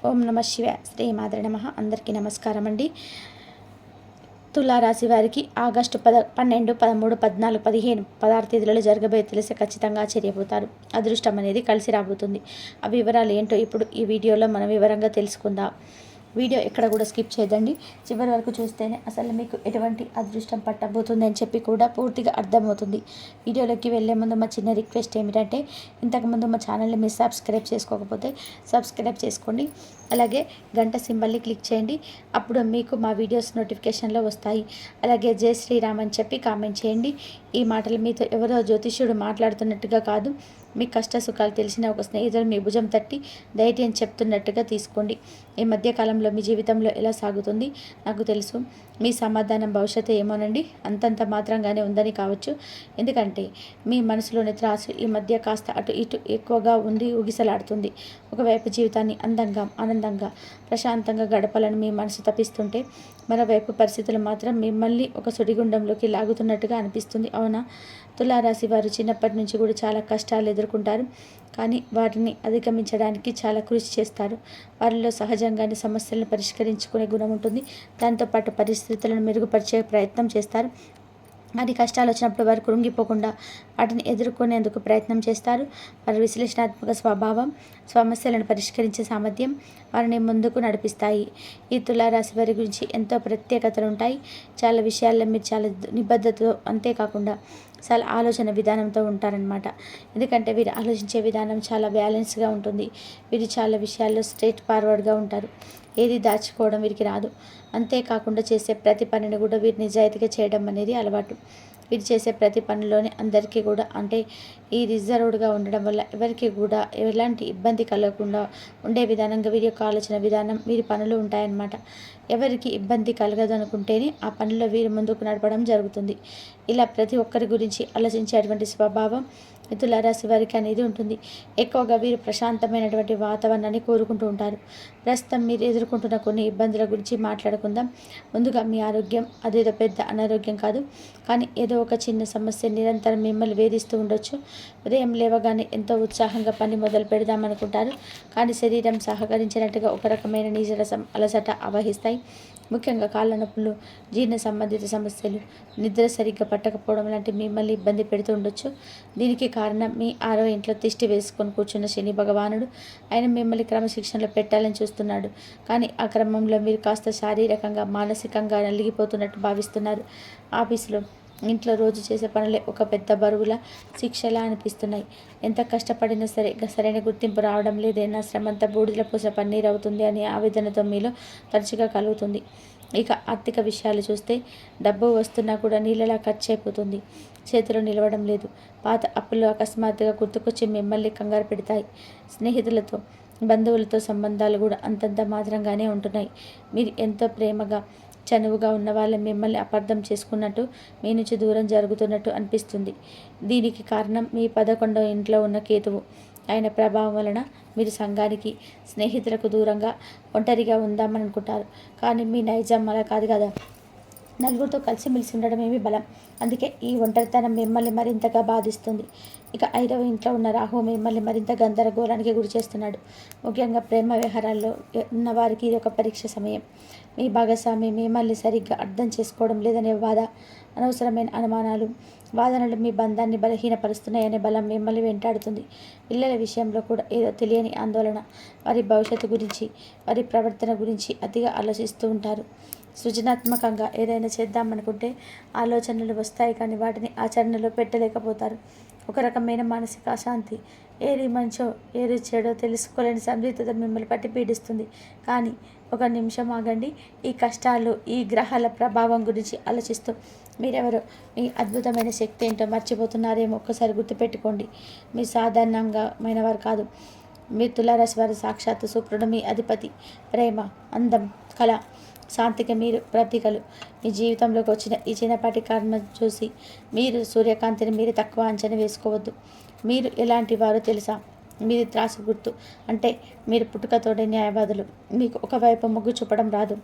ఓం నమ శివాయ. శ్రీ మాతృ నమః. అందరికీ నమస్కారం అండి. తులారాశి వారికి ఆగస్టు 12, 13, 14, 15, 16 తేదీలలో జరగబోయే తెలిసి ఖచ్చితంగా ఆశ్చర్యపోతారు. అదృష్టం అనేది కలిసి రాబోతుంది. ఆ వివరాలు ఏంటో ఇప్పుడు ఈ వీడియోలో మనం వివరంగా తెలుసుకుందాం. వీడియో ఎక్కడ కూడా స్కిప్ చేయదండి. చివరి వరకు చూస్తేనే అసలు మీకు ఎటువంటి అదృష్టం పట్టబోతుంది అని చెప్పి కూడా పూర్తిగా అర్థమవుతుంది. వీడియోలోకి వెళ్ళే ముందు మా చిన్న రిక్వెస్ట్ ఏమిటంటే, ఇంతకుముందు మా ఛానల్ని మీరు సబ్స్క్రైబ్ చేసుకోకపోతే సబ్స్క్రైబ్ చేసుకోండి. అలాగే గంట సింబల్ని క్లిక్ చేయండి. అప్పుడు మీకు మా వీడియోస్ నోటిఫికేషన్లో వస్తాయి. అలాగే జై శ్రీరామ్ అని చెప్పి కామెంట్ చేయండి. ఈ మాటలు మీతో ఎవరో జ్యోతిష్యుడు మాట్లాడుతున్నట్టుగా కాదు, మీ కష్ట సుఖాలు తెలిసిన ఒక స్నేహితుడు మీ భుజం తట్టి ధైర్యం చెప్తున్నట్టుగా తీసుకోండి. ఈ మధ్యకాలంలో మీ జీవితంలో ఎలా సాగుతుంది నాకు తెలుసు. మీ సమాధానం భవిష్యత్తు ఏమోనండి అంతంత మాత్రంగానే ఉందని కావచ్చు. ఎందుకంటే మీ మనసులోని త్రాసు ఈ మధ్య కాస్త అటు ఇటు ఎక్కువగా ఉండి ఊగిసలాడుతుంది. ఒకవైపు జీవితాన్ని అందంగా ఆనందంగా ప్రశాంతంగా గడపాలని మీ మనసు తప్పిస్తుంటే, మరోవైపు పరిస్థితులు మాత్రం మిమ్మల్ని ఒక సుడిగుండంలోకి లాగుతున్నట్టుగా అనిపిస్తుంది. అవునా? తులారాశి వారు చిన్నప్పటి నుంచి కూడా చాలా కష్టాలు ఎదుర్కొంటారు. కానీ వాటిని అధిగమించడానికి చాలా కృషి చేస్తారు. వారిలో సహజంగానే సమస్యలను పరిష్కరించుకునే గుణం ఉంటుంది. దాంతోపాటు పరిస్థితులను మెరుగుపరిచే ప్రయత్నం చేస్తారు. మరి కష్టాలు వచ్చినప్పుడు వారు కృంగిపోకుండా వాటిని ఎదుర్కొనేందుకు ప్రయత్నం చేస్తారు. వారి విశ్లేషణాత్మక స్వభావం, సమస్యలను పరిష్కరించే సామర్థ్యం వారిని ముందుకు నడిపిస్తాయి. ఈ తులారాశి వారి గురించి ఎంతో ప్రత్యేకతలు ఉంటాయి. చాలా విషయాల్లో మీరు చాలా నిబద్ధతతో, అంతేకాకుండా చాలా ఆలోచన విధానంతో ఉంటారనమాట. ఎందుకంటే వీరు ఆలోచించే విధానం చాలా బ్యాలెన్స్గా ఉంటుంది. వీరు చాలా విషయాల్లో స్ట్రైట్ ఫార్వర్డ్గా ఉంటారు. ఏది దాచుకోవడం వీరికి రాదు. అంతేకాకుండా చేసే ప్రతి పనిని కూడా వీరు నిజాయితీగా చేయడం అనేది అలవాటు. వీరు చేసే ప్రతి పనిలోనే అందరికీ కూడా అంటే ఈ రిజర్వ్డ్గా ఉండడం వల్ల ఎవరికి కూడా ఎలాంటి ఇబ్బంది కలగకుండా ఉండే విధానంగా వీరి యొక్క ఆలోచన విధానం, వీరి పనులు ఉంటాయన్నమాట. ఎవరికి ఇబ్బంది కలగదు అనుకుంటేనే ఆ పనిలో వీరు ముందుకు నడపడం జరుగుతుంది. ఇలా ప్రతి ఒక్కరి గురించి ఆలోచించేటువంటి స్వభావం తులారాశి వారికి అనేది ఉంటుంది. ఎక్కువగా వీరు ప్రశాంతమైనటువంటి వాతావరణాన్ని కోరుకుంటూ ఉంటారు. ప్రస్తుతం మీరు ఎదుర్కొంటున్న కొన్ని ఇబ్బందుల గురించి మాట్లాడుకుందాం. ముందుగా మీ ఆరోగ్యం అదేదో పెద్ద అనారోగ్యం కాదు, కానీ ఏదో ఒక చిన్న సమస్య నిరంతరం మిమ్మల్ని వేధిస్తూ ఉండొచ్చు. ఉదయం లేవగానే ఎంతో ఉత్సాహంగా పని మొదలు పెడదామనుకుంటారు, కానీ శరీరం సహకరించినట్టుగా ఒక రకమైన నీరసం, అలసట ఆవహిస్తాయి. ముఖ్యంగా కాళ్ళ నొప్పులు, జీర్ణ సంబంధిత సమస్యలు, నిద్ర సరిగ్గా పట్టకపోవడం లాంటి మిమ్మల్ని ఇబ్బంది పెడుతూ ఉండొచ్చు. దీనికి కారణం మీ 6వ ఇంట్లో తిష్టి వేసుకొని కూర్చున్న శని భగవానుడు. ఆయన మిమ్మల్ని క్రమశిక్షణలో పెట్టాలని చూస్తున్నాడు. కానీ ఆ క్రమంలో మీరు కాస్త శారీరకంగా, మానసికంగా నలిగిపోతున్నట్టు భావిస్తున్నారు. ఆఫీసులో, ఇంట్లో రోజు చేసే పనులే ఒక పెద్ద బరువులా, శిక్షలా అనిపిస్తున్నాయి. ఎంత కష్టపడినా సరే సరైన గుర్తింపు రావడం లేదైనా శ్రమంతా బూడిదల పూస పన్నీరు అవుతుంది అనే ఆవేదనతో మీలో తరచుగా కలుగుతుంది. ఇక ఆర్థిక విషయాలు చూస్తే డబ్బు వస్తున్నా కూడా నీళ్ళలా ఖర్చు అయిపోతుంది. చేతిలో నిలవడం లేదు. పాత అప్పులు అకస్మాత్తుగా గుర్తుకొచ్చి మిమ్మల్ని కంగారు పెడతాయి. స్నేహితులతో, బంధువులతో సంబంధాలు కూడా అంతంత మాత్రంగానే ఉంటున్నాయి. మీరు ఎంతో ప్రేమగా, చనువుగా ఉన్న వాళ్ళని మిమ్మల్ని అపార్థం చేసుకున్నట్టు, మీ నుంచి దూరం జరుగుతున్నట్టు అనిపిస్తుంది. దీనికి కారణం మీ 11వ ఇంట్లో ఉన్న కేతువు. ఆయన ప్రభావం వలన మీరు సంఘానికి, స్నేహితులకు దూరంగా ఒంటరిగా ఉందామని అనుకుంటారు. కానీ మీ నైజం అలా కాదు కదా. నలుగురితో కలిసిమెలిసి ఉండడం ఏమీ బలం. అందుకే ఈ ఒంటరితనం మిమ్మల్ని మరింతగా బాధిస్తుంది. ఇక 5వ ఇంట్లో ఉన్న రాహు మిమ్మల్ని మరింత గందరగోళానికి గురి చేస్తున్నాడు. ముఖ్యంగా ప్రేమ వ్యవహారాల్లో ఉన్న వారికి ఇది ఒక పరీక్ష సమయం. మీ భాగస్వామి మిమ్మల్ని సరిగ్గా అర్థం చేసుకోవడం లేదనే బాధ, అనవసరమైన అనుమానాలు, వాదనలు మీ బంధాన్ని బలహీనపరుస్తున్నాయనే బలం మిమ్మల్ని వెంటాడుతుంది. పిల్లల విషయంలో కూడా ఏదో తెలియని ఆందోళన. వారి భవిష్యత్తు గురించి, వారి ప్రవర్తన గురించి అతిగా ఆలోచిస్తూ ఉంటారు. సృజనాత్మకంగా ఏదైనా చేద్దామనుకుంటే ఆలోచనలు వస్తాయి, కానీ వాటిని ఆచరణలో పెట్టలేకపోతారు. ఒక రకమైన మానసిక అశాంతి, ఏది మంచో ఏది చెడో తెలుసుకోలేని సందిగ్ధత మిమ్మల్ని పట్టి పీడిస్తుంది. కానీ ఒక నిమిషం ఆగండి. ఈ కష్టాలు, ఈ గ్రహాల ప్రభావం గురించి ఆలోచిస్తూ మీరెవరో, మీ అద్భుతమైన శక్తి ఏంటో మర్చిపోతున్నారేమో ఒక్కసారి గుర్తుపెట్టుకోండి. మీ సాధారణమైన వారు కాదు. మీ తులారాశి వారి సాక్షాత్తు శుక్రుడు మీ అధిపతి. ప్రేమ, అందం, కళ, శాంతికి మీరు ప్రతీకలు. మీ జీవితంలోకి వచ్చిన ఈ చిన్నపాటి కర్మ చూసి మీరు సూర్యకాంతిని మీరు తక్కువ అంచనా వేసుకోవద్దు. మీరు ఎలాంటి వారో తెలుసా? మీది త్రాసు గుర్తు. అంటే మీరు పుట్టుకతోడే న్యాయవాదులు. మీకు ఒకవైపు మొగ్గు చూపడం రాదు.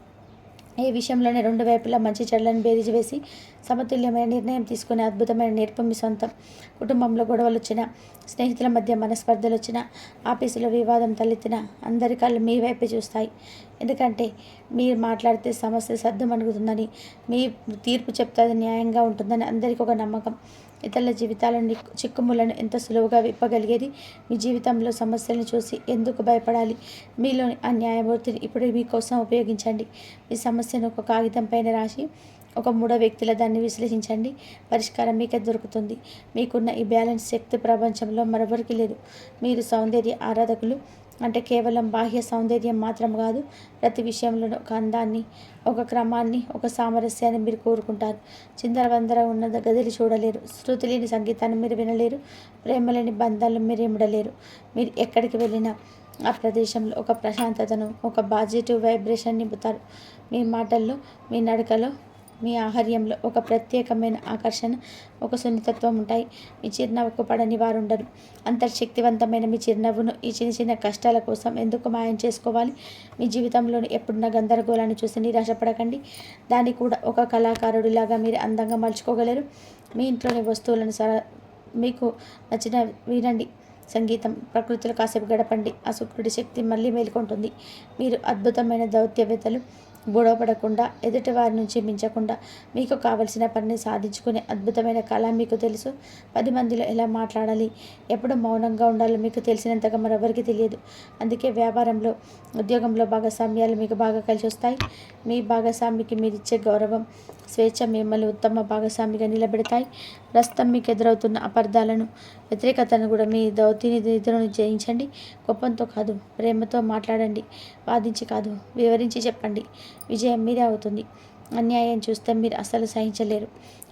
ఏ విషయంలోనే రెండు వైపులా మంచి చెడులను బేరీజు వేసి సమతుల్యమైన నిర్ణయం తీసుకునే అద్భుతమైన నేర్పు మీ సొంతం. కుటుంబంలో గొడవలు వచ్చినా, స్నేహితుల మధ్య మనస్పర్ధలు వచ్చినా, ఆఫీసులో వివాదం తలెత్తినా అందరి కళ్ళు మీ వైపే చూస్తాయి. ఎందుకంటే మీరు మాట్లాడితే సమస్య సద్దుమణుగుతుందని, మీ తీర్పు చెప్తే న్యాయంగా ఉంటుందని అందరికీ ఒక నమ్మకం. ఇతరుల జీవితాలను చిక్కుములను ఎంత సులువుగా విప్పగలిగేది. మీ జీవితంలో సమస్యలను చూసి ఎందుకు భయపడాలి? మీలోని ఆ న్యాయమూర్తిని ఇప్పుడు మీకోసం ఉపయోగించండి. మీ సమస్యను ఒక కాగితం పైన రాసి ఒక మూడో వ్యక్తిలో దాన్ని విశ్లేషించండి. పరిష్కారం మీకే దొరుకుతుంది. మీకున్న ఈ బ్యాలెన్స్ శక్తి ప్రపంచంలో మరొకరికి లేదు. మీరు సౌందర్య ఆరాధకులు అంటే కేవలం బాహ్య సౌందర్యం మాత్రం కాదు, ప్రతి విషయంలోనూ ఒక అందాన్ని, ఒక క్రమాన్ని, ఒక సామరస్యాన్ని మీరు కోరుకుంటారు. చిందరవందర ఉన్న గదిని చూడలేరు, శృతి లేని సంగీతాన్ని మీరు వినలేరు, ప్రేమ లేని బంధాలను మీరు ఇమ్మడలేరు. మీరు ఎక్కడికి వెళ్ళినా ఆ ప్రదేశంలో ఒక ప్రశాంతతను, ఒక పాజిటివ్ వైబ్రేషన్ నింపుతారు. మీ మాటల్లో, మీ నడకలో, మీ ఆహార్యంలో ఒక ప్రత్యేకమైన ఆకర్షణ, ఒక సున్నితత్వం ఉంటాయి. మీ చిరునవ్వుకు పడని వారు ఉండరు. అంతర్శక్తివంతమైన మీ చిరునవ్వును ఈ చిన్న చిన్న కష్టాల కోసం ఎందుకు మాయం చేసుకోవాలి? మీ జీవితంలోని ఎప్పుడున్న గందరగోళాన్ని చూసి నిరాశపడకండి. దాన్ని కూడా ఒక కళాకారుడిలాగా మీరు అందంగా మలుచుకోగలరు. మీ ఇంట్లోని వస్తువులను మీకు నచ్చిన వినండి. సంగీతం, ప్రకృతిలో కాసేపు గడపండి. ఆ శుక్రుడి శక్తి మళ్ళీ మేల్కొంటుంది. మీరు అద్భుతమైన దౌత్యవేత్తలు. గొడవపడకుండా, ఎదుటి వారి నుంచి మించకుండా మీకు కావలసిన పనిని సాధించుకునే అద్భుతమైన కళ మీకు తెలుసు. 10 మందిలో ఎలా మాట్లాడాలి, ఎప్పుడు మౌనంగా ఉండాలో మీకు తెలిసినంతగా మరెవరికి తెలియదు. అందుకే వ్యాపారంలో, ఉద్యోగంలో భాగస్వామ్యాలు మీకు బాగా కలిసి వస్తాయి. మీ భాగస్వామికి మీరిచ్చే గౌరవం, స్వేచ్ఛ మిమ్మల్ని ఉత్తమ భాగస్వామిగా నిలబెడతాయి. ప్రస్తుతం మీకు ఎదురవుతున్న అపార్థాలను, వ్యతిరేకతను కూడా మీ నిధులను జయించండి. కోపంతో కాదు, ప్రేమతో మాట్లాడండి. వాదించి కాదు, వివరించి చెప్పండి. విజయం మీదే అవుతుంది. అన్యాయం చూస్తే మీరు అస్సలు సహించలేరు.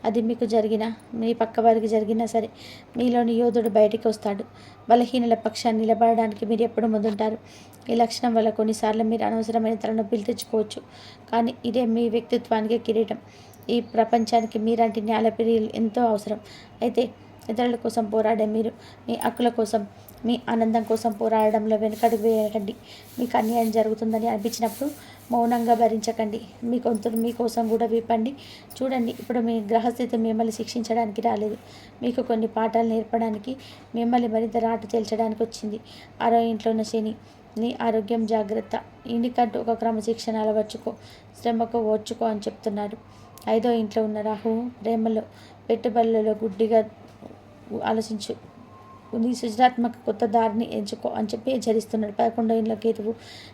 అది మీకు జరిగినా, మీ పక్క వారికి జరిగినా సరే, మీలోని యోధుడు బయటికి వస్తాడు. బలహీనుల పక్షాన్ని నిలబడడానికి మీరు ఎప్పుడు ముందుంటారు. ఈ లక్షణం వల్ల కొన్నిసార్లు మీరు అనవసరమైన తలనొప్పిలు తెచ్చుకోవచ్చు. కానీ ఇదే మీ వ్యక్తిత్వానికి కిరీటం. ఈ ప్రపంచానికి మీలాంటి న్యాయప్రియులు ఎంతో అవసరం. అయితే ఇతరుల కోసం పోరాడే మీరు మీ హక్కుల కోసం, మీ ఆనందం కోసం పోరాడడంలో వెనుకడుగు వేయకండి. మీకు అన్యాయం జరుగుతుందని అనిపించినప్పుడు మౌనంగా భరించకండి. మీ గొంతును మీకోసం కూడా విప్పండి. చూడండి, ఇప్పుడు మీ గ్రహస్థితి మిమ్మల్ని శిక్షించడానికి రాలేదు. మీకు కొన్ని పాఠాలు నేర్పడానికి, మిమ్మల్ని మరింత రాటు తేల్చడానికి వచ్చింది. 6వ ఇంట్లో ఉన్న శని. నీ ఆరోగ్యం జాగ్రత్త. ఇంటికంటూ ఒక క్రమశిక్షణ అలవర్చుకో, శ్రమకు ఓర్చుకో అని చెప్తున్నారు. 5వ ఇంట్లో ఉన్న రాహువు. ప్రేమలో, పెట్టుబడులలో గుడ్డిగా ఆలోచించు, నీ సృజనాత్మక కొత్త దారిని ఎంచుకో అని చెప్పి హెచ్చరిస్తున్నాడు. 11వ ఇంట్లో కేతువు.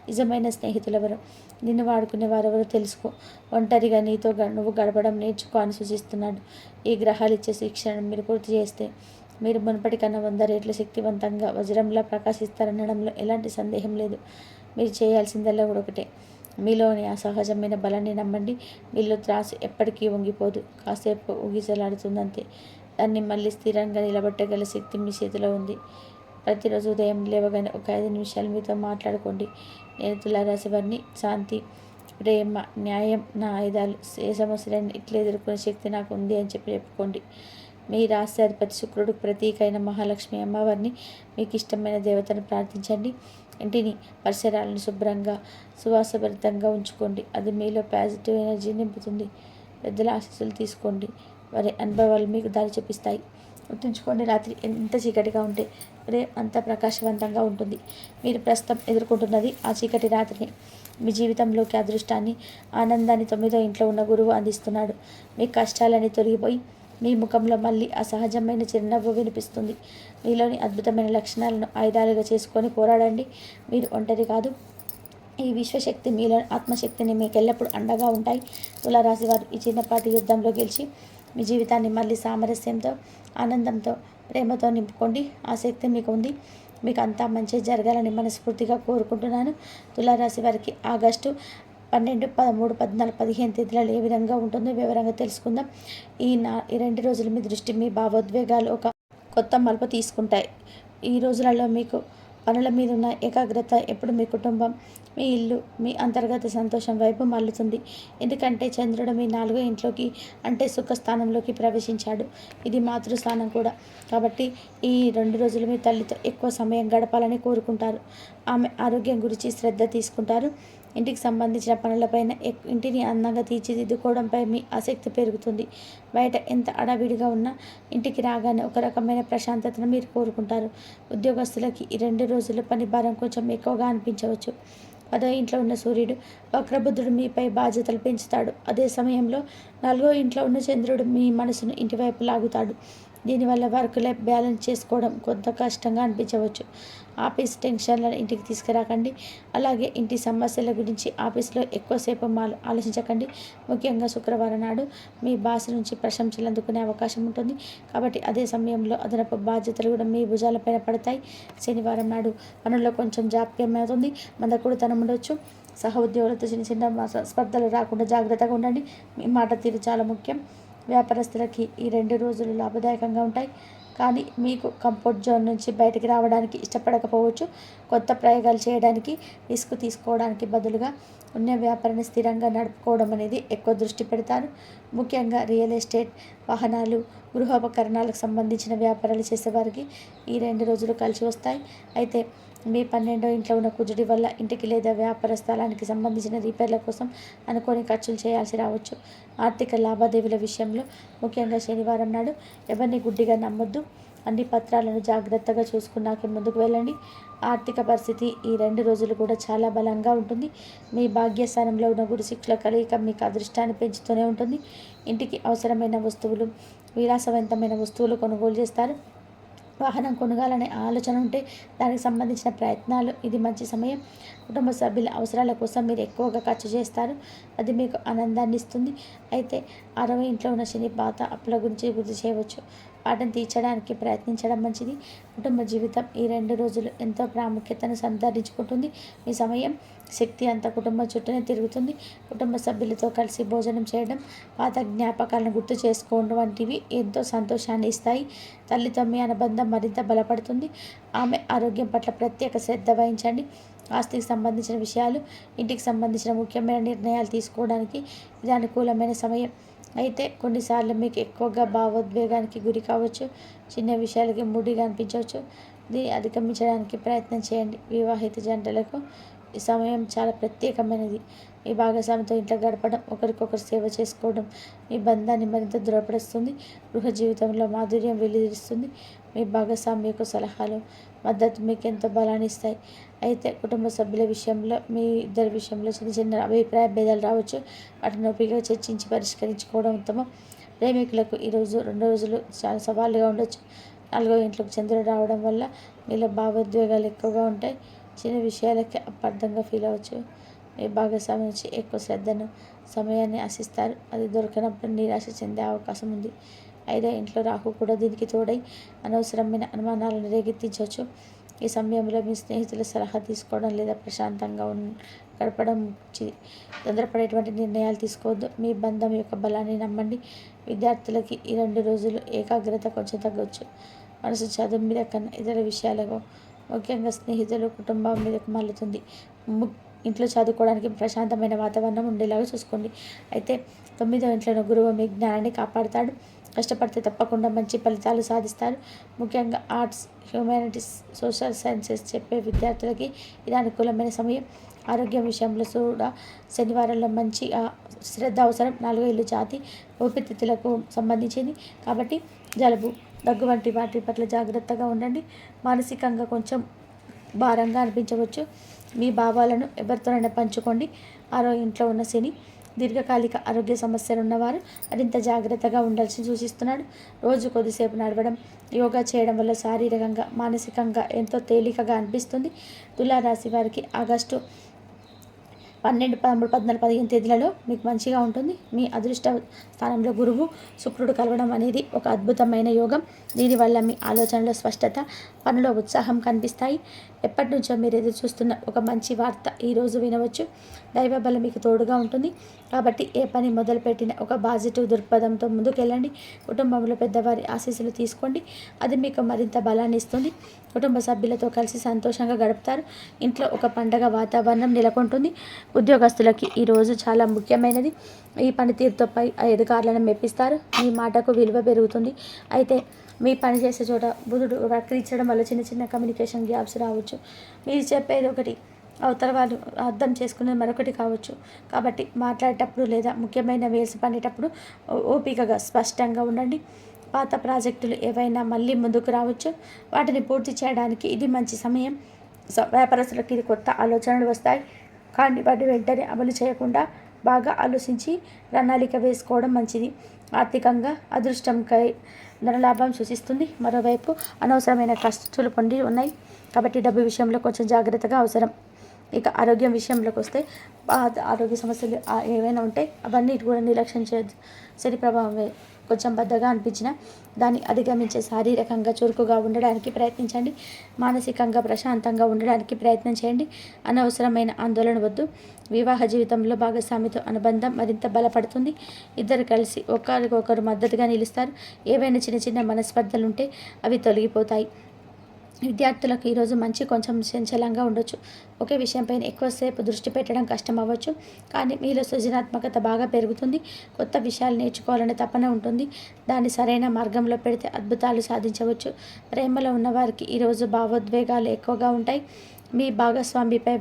నిజమైన స్నేహితులు ఎవరు, నిన్ను వాడుకునే వారెవరో తెలుసుకో, ఒంటరిగా నీతో నువ్వు గడపడం నేర్చుకో అని సూచిస్తున్నాడు. ఈ గ్రహాలు ఇచ్చే శిక్షణను మీరు పూర్తి చేస్తే మీరు మునుపటి కన్నా 100 రెట్లు శక్తివంతంగా వజ్రంలా ప్రకాశిస్తారనడంలో ఎలాంటి సందేహం లేదు. మీరు చేయాల్సిందల్లా కూడా ఒకటే, మీలోని ఆ సహజమైన బలాన్ని నమ్మండి. మీలో త్రాసు ఎప్పటికీ వంగిపోదు, కాసేపు ఊగిసలాడుతుందంతే. దాన్ని మళ్ళీ స్థిరంగా నిలబెట్టగల శక్తి మీ చేతిలో ఉంది. ప్రతిరోజు ఉదయం లేవగానే ఒక 5 నిమిషాలు మీతో మాట్లాడుకోండి. నేను తులారాశి వారిని, శాంతి, ప్రేమ, న్యాయం నా ఆయుధాలు, ఏ సమస్యలను ఇట్లా ఎదుర్కొనే శక్తి నాకు ఉంది అని చెప్పి చెప్పుకోండి. మీ రాష్ట్రాధిపతి శుక్రుడు ప్రతీక అయిన మహాలక్ష్మి అమ్మవారిని, మీకు ఇష్టమైన దేవతను ప్రార్థించండి. ఇంటిని, పరిసరాలను శుభ్రంగా, సువాసభరితంగా ఉంచుకోండి. అది మీలో పాజిటివ్ ఎనర్జీ నింపుతుంది. పెద్దల ఆశీస్సులు తీసుకోండి. వారి అనుభవాలు మీకు దారి చూపిస్తాయి. గుర్తుంచుకోండి, రాత్రి ఎంత చీకటిగా ఉంటే ఉదయం అంత ప్రకాశవంతంగా ఉంటుంది. మీరు ప్రస్తుతం ఎదుర్కొంటున్నది ఆ చీకటి రాత్రిని. మీ జీవితంలోకి అదృష్టాన్ని, ఆనందాన్ని 9వ ఇంట్లో ఉన్న గురువు అందిస్తున్నాడు. మీ కష్టాలని తొలగిపోయి మీ ముఖంలో మళ్ళీ అసహజమైన చిరునవ్వు వినిపిస్తుంది. మీలోని అద్భుతమైన లక్షణాలను ఆయుధాలుగా చేసుకొని పోరాడండి. మీరు ఒంటరి కాదు. ఈ విశ్వశక్తి, మీలో ఆత్మశక్తిని మీకు ఎల్లప్పుడూ అండగా ఉంటాయి. తులారాశి వారు ఈ చిన్నపాటి యుద్ధంలో గెలిచి మీ జీవితాన్ని మళ్ళీ సామరస్యంతో, ఆనందంతో, ప్రేమతో నింపుకోండి. ఆ శక్తి మీకు ఉంది. మీకు అంతా మంచి జరగాలని మనస్ఫూర్తిగా కోరుకుంటున్నాను. తులారాశి వారికి ఆగస్టు 12, 13, 14, 15 తేదీలలో ఏ విధంగా ఉంటుందో వివరంగా తెలుసుకుందాం. ఈ 2 రోజులు మీ దృష్టి, మీ భావోద్వేగాలు ఒక కొత్త మలుపు తీసుకుంటాయి. ఈ రోజులలో మీకు పనుల మీద ఉన్న ఏకాగ్రత ఎప్పుడు మీ కుటుంబం, మీ ఇల్లు, మీ అంతర్గత సంతోషం వైపు మల్లుతుంది. ఎందుకంటే చంద్రుడు మీ 4వ ఇంట్లోకి అంటే సుఖస్థానంలోకి ప్రవేశించాడు. ఇది మాతృస్థానం కూడా. కాబట్టి ఈ 2 రోజులు మీ తల్లితో ఎక్కువ సమయం గడపాలని కోరుకుంటారు. ఆమె ఆరోగ్యం గురించి శ్రద్ధ తీసుకుంటారు. ఇంటికి సంబంధించిన పనులపైన ఇంటిని అందంగా తీర్చిదిద్దుకోవడంపై మీ ఆసక్తి పెరుగుతుంది. బయట ఎంత అడావిడిగా ఉన్నా ఇంటికి రాగానే ఒక రకమైన ప్రశాంతతను మీరు కోరుకుంటారు. ఉద్యోగస్తులకి ఈ 2 రోజులు పని భారం కొంచెం ఎక్కువగా అనిపించవచ్చు. 10వ ఇంట్లో ఉన్న సూర్యుడు వక్రబుద్ధుడు మీపై బాధ్యతలు పెంచుతాడు. అదే సమయంలో 4వ ఇంట్లో ఉన్న చంద్రుడు మీ మనసును ఇంటివైపు లాగుతాడు. దీనివల్ల వర్క్ లైఫ్ బ్యాలెన్స్ చేసుకోవడం కొంత కష్టంగా అనిపించవచ్చు. ఆఫీస్ టెన్షన్లను ఇంటికి తీసుకురాకండి. అలాగే ఇంటి సమస్యల గురించి ఆఫీస్లో ఎక్కువసేపు ఆలోచించకండి. ముఖ్యంగా శుక్రవారం నాడు మీ బాస్ నుంచి ప్రశంసలు అందుకునే అవకాశం ఉంటుంది. కాబట్టి అదే సమయంలో అదనపు బాధ్యతలు కూడా మీ భుజాలపైన పడతాయి. శనివారం నాడు పనుల్లో కొంచెం జాప్యం అవుతుంది. మందకొడితనం ఉండొచ్చు. సహ ఉద్యోగులతో చిన్న చిన్న స్పర్ధలు రాకుండా జాగ్రత్తగా ఉండండి. మీ మాట తీరు చాలా ముఖ్యం. వ్యాపారస్తులకి ఈ 2 రోజులు లాభదాయకంగా ఉంటాయి. కానీ మీకు కంఫర్ట్ జోన్ నుంచి బయటికి రావడానికి ఇష్టపడకపోవచ్చు. కొత్త ప్రయోగాలు చేయడానికి, రిస్క్ తీసుకోవడానికి బదులుగా ఉన్న వ్యాపారాన్ని స్థిరంగా నడుపుకోవడం అనేది ఎక్కువ దృష్టి పెడతారు. ముఖ్యంగా రియల్ ఎస్టేట్, వాహనాలు, గృహోపకరణాలకు సంబంధించిన వ్యాపారాలు చేసేవారికి ఈ 2 రోజులు కలిసి వస్తాయి. అయితే మీ 12వ ఇంట్లో ఉన్న కుజుడి వల్ల ఇంటికి లేదా వ్యాపార స్థలానికి సంబంధించిన రిపేర్ల కోసం అనుకోని ఖర్చులు చేయాల్సి రావచ్చు. ఆర్థిక లావాదేవీల విషయంలో ముఖ్యంగా శనివారం నాడు ఎవరిని గుడ్డిగా నమ్మొద్దు. అన్ని పత్రాలను జాగ్రత్తగా చూసుకున్నాకే ముందుకు వెళ్ళండి. ఆర్థిక పరిస్థితి ఈ 2 రోజులు కూడా చాలా బలంగా ఉంటుంది. మీ భాగ్యస్థానంలో ఉన్న గురు శుక్రుల కలయిక మీకు అదృష్టాన్ని పెంచుతూనే ఉంటుంది. ఇంటికి అవసరమైన వస్తువులు, విలాసవంతమైన వస్తువులు కొనుగోలు చేస్తారు. వాహనం కొనగాలనే ఆలోచన ఉంటే దానికి సంబంధించిన ప్రయత్నాలు ఇది మంచి సమయం. కుటుంబ సభ్యుల అవసరాల కోసం మీరు ఎక్కువగా ఖర్చు చేస్తారు. అది మీకు ఆనందాన్ని ఇస్తుంది. అయితే 6వ ఇంట్లో ఉన్న శని పాత అప్పుల గురించి గుర్తు చేయవచ్చు. వాటిని తీర్చడానికి ప్రయత్నించడం మంచిది. కుటుంబ జీవితం ఈ 2 రోజులు ఎంతో ప్రాముఖ్యతను సంతరించుకుంటుంది. మీ సమయం, శక్తి అంతా కుటుంబం చుట్టూనే తిరుగుతుంది. కుటుంబ సభ్యులతో కలిసి భోజనం చేయడం, పాత జ్ఞాపకాలను గుర్తు చేసుకోవడం వంటివి ఎంతో సంతోషాన్ని ఇస్తాయి. తల్లితో మీ అనుబంధం మరింత బలపడుతుంది. ఆమె ఆరోగ్యం పట్ల ప్రత్యేక శ్రద్ధ వహించండి. ఆస్తికి సంబంధించిన విషయాలు, ఇంటికి సంబంధించిన ముఖ్యమైన నిర్ణయాలు తీసుకోవడానికి ఇది అనుకూలమైన సమయం. అయితే కొన్నిసార్లు మీకు ఎక్కువగా భావోద్వేగానికి గురి కావచ్చు. చిన్న విషయాలకి మూడీగా అనిపించవచ్చు. దీన్ని అధిగమించడానికి ప్రయత్నం చేయండి. వివాహిత జంటలకు ఈ సమయం చాలా ప్రత్యేకమైనది. మీ భాగస్వామితో ఇంట్లో గడపడం, ఒకరికొకరు సేవ చేసుకోవడం మీ బంధాన్ని మరింత దృఢపరుస్తుంది. గృహ జీవితంలో మాధుర్యం వెలువరిస్తుంది. మీ భాగస్వామి యొక్క సలహాలు, మద్దతు మీకు ఎంతో బలాన్ని ఇస్తాయి. అయితే కుటుంబ సభ్యుల విషయంలో మీ ఇద్దరి విషయంలో చిన్న చిన్న అభిప్రాయ భేదాలు రావచ్చు. వాటిని ఓపికగా చర్చించి పరిష్కరించుకోవడం ఉత్తమం. ప్రేమికులకు ఈరోజు 2 రోజులు చాలా సవాలుగా ఉండొచ్చు. 4వ ఇంట్లోకి చంద్రుడు రావడం వల్ల మీలో భావోద్వేగాలు ఎక్కువగా ఉంటాయి. చిన్న విషయాలకే అపార్థంగా ఫీల్ అవ్వచ్చు. మీ భాగస్వామి నుంచి ఎక్కువ శ్రద్ధను, సమయాన్ని ఆశిస్తారు. అది దొరకనప్పుడు నిరాశ చెందే అవకాశం ఉంది. 5వ ఇంట్లో రాహు కూడా దీనికి తోడై అనవసరమైన అనుమానాలను రేకెత్తించవచ్చు. ఈ సమయంలో మీ స్నేహితుల సలహా తీసుకోవడం లేదా ప్రశాంతంగా గడపడం మంచిది. తొందరపడేటువంటి నిర్ణయాలు తీసుకోవద్దు. మీ బంధం యొక్క బలాన్ని నమ్మండి. విద్యార్థులకి ఈ 2 రోజులు ఏకాగ్రత కొంచెం తగ్గవచ్చు. మనసు చదువు మీద కన్నా ఇతర విషయాలకు, ముఖ్యంగా స్నేహితులు, కుటుంబం మీదకు మళ్ళుతుంది. ఇంట్లో చదువుకోవడానికి ప్రశాంతమైన వాతావరణం ఉండేలాగా చూసుకోండి. అయితే 9వ ఇంట్లో గురువు మీ జ్ఞానాన్ని కాపాడుతాడు. కష్టపడితే తప్పకుండా మంచి ఫలితాలు సాధిస్తారు. ముఖ్యంగా ఆర్ట్స్, హ్యూమానిటీస్, సోషల్ సైన్సెస్ చెప్పే విద్యార్థులకి ఇది అనుకూలమైన సమయం. ఆరోగ్యం విషయంలో కూడా శనివారంలో మంచి శ్రద్ధ అవసరం. 4వ ఇల్లు జాతి, ఊపిరితిత్తులకు సంబంధించింది కాబట్టి జలుబు, దగ్గు వంటి వాటి పట్ల జాగ్రత్తగా ఉండండి. మానసికంగా కొంచెం భారంగా అనిపించవచ్చు. మీ భావాలను ఎవరితోనైనా పంచుకోండి. 6వ ఇంట్లో ఉన్న శని దీర్ఘకాలిక ఆరోగ్య సమస్యలు ఉన్నవారు మరింత జాగ్రత్తగా ఉండాల్సి సూచిస్తున్నాడు. రోజు కొద్దిసేపు నడవడం, యోగా చేయడం వల్ల శారీరకంగా, మానసికంగా ఎంతో తేలికగా అనిపిస్తుంది. తులారాశి వారికి ఆగస్టు 12, 13, 14, 15 తేదీలలో మీకు మంచిగా ఉంటుంది. మీ అదృష్ట స్థానంలో గురువు, శుక్రుడు కలవడం అనేది ఒక అద్భుతమైన యోగం. దీనివల్ల మీ ఆలోచనలో స్పష్టత, పనిలో ఉత్సాహం కనిపిస్తాయి. ఎప్పటి నుంచో మీరు ఎదురు చూస్తున్న ఒక మంచి వార్త ఈరోజు వినవచ్చు. దైవ బలం మీకు తోడుగా ఉంటుంది. కాబట్టి ఏ పని మొదలుపెట్టినా ఒక పాజిటివ్ దృక్పథంతో ముందుకెళ్ళండి. కుటుంబంలో పెద్దవారి ఆశీస్సులు తీసుకోండి. అది మీకు మరింత బలాన్ని ఇస్తుంది. కుటుంబ సభ్యులతో కలిసి సంతోషంగా గడుపుతారు. ఇంట్లో ఒక పండగ వాతావరణం నెలకొంటుంది. ఉద్యోగస్తులకి ఈరోజు చాలా ముఖ్యమైనది. ఈ పనితీరుతో పై అధికారులను మెప్పిస్తారు. మీ మాటకు విలువ పెరుగుతుంది. అయితే మీ పని చేసే చోట బుధుడు వక్రించడం వల్ల చిన్న చిన్న కమ్యూనికేషన్ గ్యాప్స్ రావచ్చు. మీరు చెప్పేది ఒకటి అవతల వాళ్ళు అర్థం చేసుకునేది మరొకటి కావచ్చు. కాబట్టి మాట్లాడేటప్పుడు లేదా ముఖ్యమైన వేల్స్ పడేటప్పుడు ఓపికగా స్పష్టంగా ఉండండి. పాత ప్రాజెక్టులు ఏవైనా మళ్ళీ ముందుకు రావచ్చు. వాటిని పూర్తి చేయడానికి ఇది మంచి సమయం. వ్యాపారస్తులకు ఇది కొత్త ఆలోచనలు వస్తాయి, కానీ వాటి వెంటనే అమలు చేయకుండా బాగా ఆలోచించి ప్రణాళిక వేసుకోవడం మంచిది. ఆర్థికంగా అదృష్టంకై ధనలాభం సూచిస్తుంది. మరోవైపు అనవసరమైన ఖర్చులు పొంది ఉన్నాయి, కాబట్టి డబ్బు విషయంలో కొంచెం జాగ్రత్తగా అవసరం. ఇక ఆరోగ్యం విషయంలోకి వస్తే ఆరోగ్య సమస్యలు ఏవైనా ఉంటే అవన్నీ కూడా నిర్లక్ష్యం చేయొద్దు. శని ప్రభావం కొంచెం బద్దగా అనిపించిన దాన్ని అధిగమించే శారీరకంగా చురుకుగా ఉండడానికి ప్రయత్నించండి. మానసికంగా ప్రశాంతంగా ఉండడానికి ప్రయత్నం చేయండి. అనవసరమైన ఆందోళన వద్దు. వివాహ జీవితంలో భాగస్వామితో అనుబంధం మరింత బలపడుతుంది. ఇద్దరు కలిసి ఒకరికొకరు మద్దతుగా నిలుస్తారు. ఏవైనా చిన్న చిన్న మనస్పర్ధలు ఉంటే అవి తొలగిపోతాయి. విద్యార్థులకు ఈరోజు కొంచెం చంచలంగా ఉండొచ్చు. ఒకే విషయంపైన ఎక్కువసేపు దృష్టి పెట్టడం కష్టం అవ్వచ్చు, కానీ మీలో సృజనాత్మకత బాగా పెరుగుతుంది. కొత్త విషయాలు నేర్చుకోవాలనే తపన ఉంటుంది. దాన్ని సరైన మార్గంలో పెడితే అద్భుతాలు సాధించవచ్చు. ప్రేమలో ఉన్నవారికి ఈరోజు భావోద్వేగాలు ఎక్కువగా ఉంటాయి. మీ భాగస్వామిపై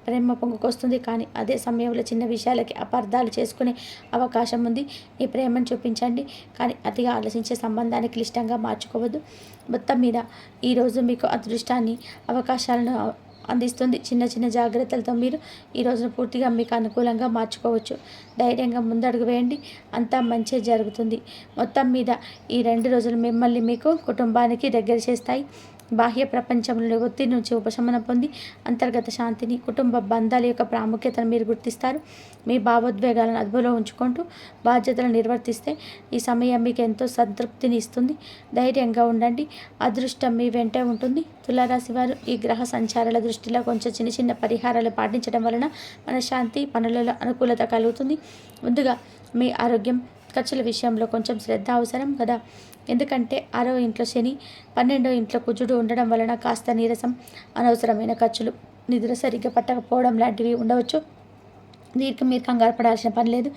ప్రేమ పొంగుకొస్తుంది, కానీ అదే సమయంలో చిన్న విషయాలకి అపార్థాలు చేసుకునే అవకాశం ఉంది. ఈ ప్రేమను చూపించండి, కానీ అతిగా ఆలోచించే సంబంధాన్ని క్లిష్టంగా మార్చుకోవద్దు. మొత్తం మీద ఈరోజు మీకు అదృష్టాన్ని, అవకాశాలను అందిస్తుంది. చిన్న చిన్న జాగ్రత్తలతో మీరు ఈ రోజును పూర్తిగా మీకు అనుకూలంగా మార్చుకోవచ్చు. ధైర్యంగా ముందడుగు వేయండి, అంతా మంచి జరుగుతుంది. మొత్తం మీద ఈ 2 రోజులు మిమ్మల్ని మీకు కుటుంబానికి దగ్గర చేస్తాయి. బాహ్య ప్రపంచంలోని ఒత్తిడి నుంచి ఉపశమనం పొంది అంతర్గత శాంతిని, కుటుంబ బంధాల యొక్క ప్రాముఖ్యతను మీరు గుర్తిస్తారు. మీ భావోద్వేగాలను అదుపులో ఉంచుకుంటూ బాధ్యతలను నిర్వర్తిస్తే ఈ సమయం మీకు ఎంతో సంతృప్తిని ఇస్తుంది. ధైర్యంగా ఉండండి, అదృష్టం మీ వెంటే ఉంటుంది. తులారాశి వారు ఈ గ్రహ సంచారాల దృష్టిలో కొంచెం చిన్న చిన్న పరిహారాలు పాటించడం వలన మనశ్శాంతి, పనులలో అనుకూలత కలుగుతుంది. ముందుగా మీ ఆరోగ్యం, ఖర్చుల విషయంలో కొంచెం శ్రద్ధ అవసరం కదా. ఎందుకంటే 6వ ఇంట్లో శని, 12వ ఇంట్లో కుజుడు ఉండడం వలన కాస్త నీరసం, అనవసరమైన ఖర్చులు, నిద్ర సరిగ్గా పట్టకపోవడం లాంటివి ఉండవచ్చు. దీనికి మీరు కంగారు పడాల్సిన పని లేదు.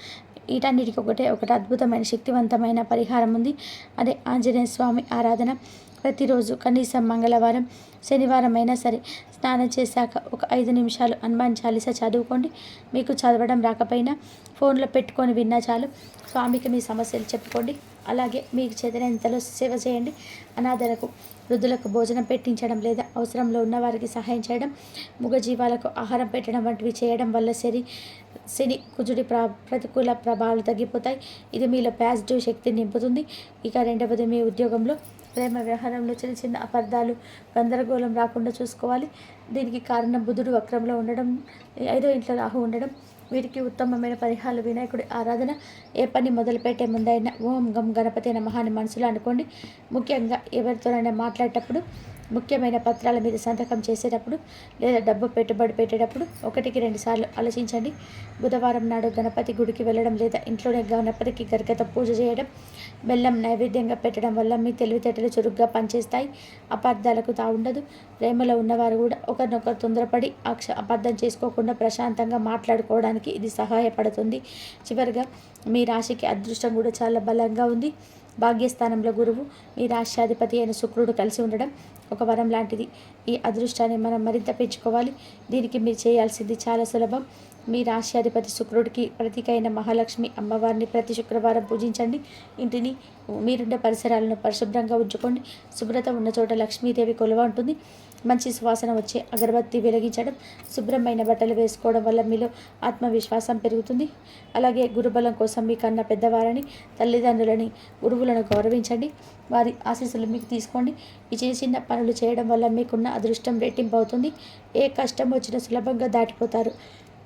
వీటన్నిటికీ ఒకటి అద్భుతమైన శక్తివంతమైన పరిహారం ఉంది. అదే ఆంజనేయ స్వామి ఆరాధన. ప్రతిరోజు కనీసం మంగళవారం, శనివారం అయినా సరే స్నానం చేశాక ఒక 5 నిమిషాలు హనుమాన్ చాలీసా చదువుకోండి. మీకు చదవడం రాకపోయినా ఫోన్లో పెట్టుకొని విన్నా చాలు. స్వామికి మీ సమస్యలు చెప్పుకోండి. అలాగే మీకు చేతనైనంతలో సేవ చేయండి. అనాథలకు, వృద్ధులకు భోజనం పెట్టించడం లేదా అవసరంలో ఉన్న వారికి సహాయం చేయడం, మూగజీవాలకు ఆహారం పెట్టడం వంటివి చేయడం వల్ల శని కుజుడి ప్రతికూల ప్రభావాలు తగ్గిపోతాయి. ఇది మీలో పాజిటివ్ శక్తిని నింపుతుంది. ఇక 2వది మీ ఉద్యోగంలో, ప్రేమ వ్యవహారంలో చిన్న చిన్న అపార్థాలు, గందరగోళం రాకుండా చూసుకోవాలి. దీనికి కారణం బుధుడు వక్రంలో ఉండడం, 5వ ఇంట్లో రాహు ఉండడం. వీరికి ఉత్తమమైన పరిహారాలు వినాయకుడి ఆరాధన. ఏ పని మొదలుపెట్టే ముందైనా ఓం గం గణపతి నమః అని మనసులో అనుకోండి. ముఖ్యంగా ఎవరితోనైనా మాట్లాడేటప్పుడు, ముఖ్యమైన పత్రాల మీద సంతకం చేసేటప్పుడు లేదా డబ్బు పెట్టుబడి పెట్టేటప్పుడు 1కి 2 సార్లు ఆలోచించండి. బుధవారం నాడు గణపతి గుడికి వెళ్ళడం లేదా ఇంట్లోనే గణపతికి గరికతో పూజ చేయడం, బెల్లం నైవేద్యంగా పెట్టడం వల్ల మీ తెలివితేటలు చురుగ్గా పనిచేస్తాయి. అపార్థాలకు తావుండదు. ప్రేమలో ఉన్నవారు కూడా ఒకరినొకరు తొందరపడి అపార్థం చేసుకోకుండా ప్రశాంతంగా మాట్లాడుకోవడానికి ఇది సహాయపడుతుంది. చివరిగా మీ రాశికి అదృష్టం కూడా చాలా బలంగా ఉంది. భాగ్యస్థానంలో గురువు, మీ రాష్ట్రాధిపతి అయిన శుక్రుడు కలిసి ఉండడం ఒక వరం లాంటిది. ఈ అదృష్టాన్ని మనం మరింత పెంచుకోవాలి. దీనికి మీరు చేయాల్సింది చాలా సులభం. మీ రాష్ట్రాధిపతి శుక్రుడికి ప్రతీక అయిన మహాలక్ష్మి అమ్మవారిని ప్రతి శుక్రవారం పూజించండి. ఇంటిని, మీరుండే పరిసరాలను పరిశుభ్రంగా ఉంచుకోండి. శుభ్రత ఉన్న చోట లక్ష్మీదేవి కొలువ ఉంటుంది. మంచి సువాసన వచ్చే అగరబత్తి వెలిగించడం, శుభ్రమైన బట్టలు వేసుకోవడం వల్ల మీలో ఆత్మవిశ్వాసం పెరుగుతుంది. అలాగే గురుబలం కోసం మీ కన్నా పెద్దవారిని, తల్లిదండ్రులని, గురువులను గౌరవించండి. వారి ఆశీస్సులు మీకు తీసుకోండి. ఈ చిన్న చిన్న పనులు చేయడం వల్ల మీకున్న అదృష్టం రెట్టింపు అవుతుంది. ఏ కష్టం వచ్చినా సులభంగా దాటిపోతారు.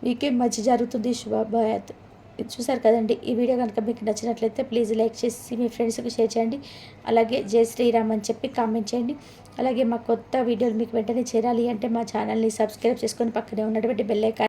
మీకే మంచి జరుగుతుంది. శుభాభయాత్. చూసారు కదండి. ఈ వీడియో కనుక మీకు నచ్చినట్లయితే ప్లీజ్ లైక్ చేసి మీ ఫ్రెండ్స్కి షేర్ చేయండి. అలాగే జై శ్రీరామ్ అని చెప్పి కామెంట్ చేయండి. అలాగే మా కొత్త వీడియోలు మీకు వెంటనే చేరాలి అంటే మా ఛానల్ని సబ్స్క్రైబ్ చేసుకొని పక్కనే ఉన్నటువంటి బెల్ ఐకాన్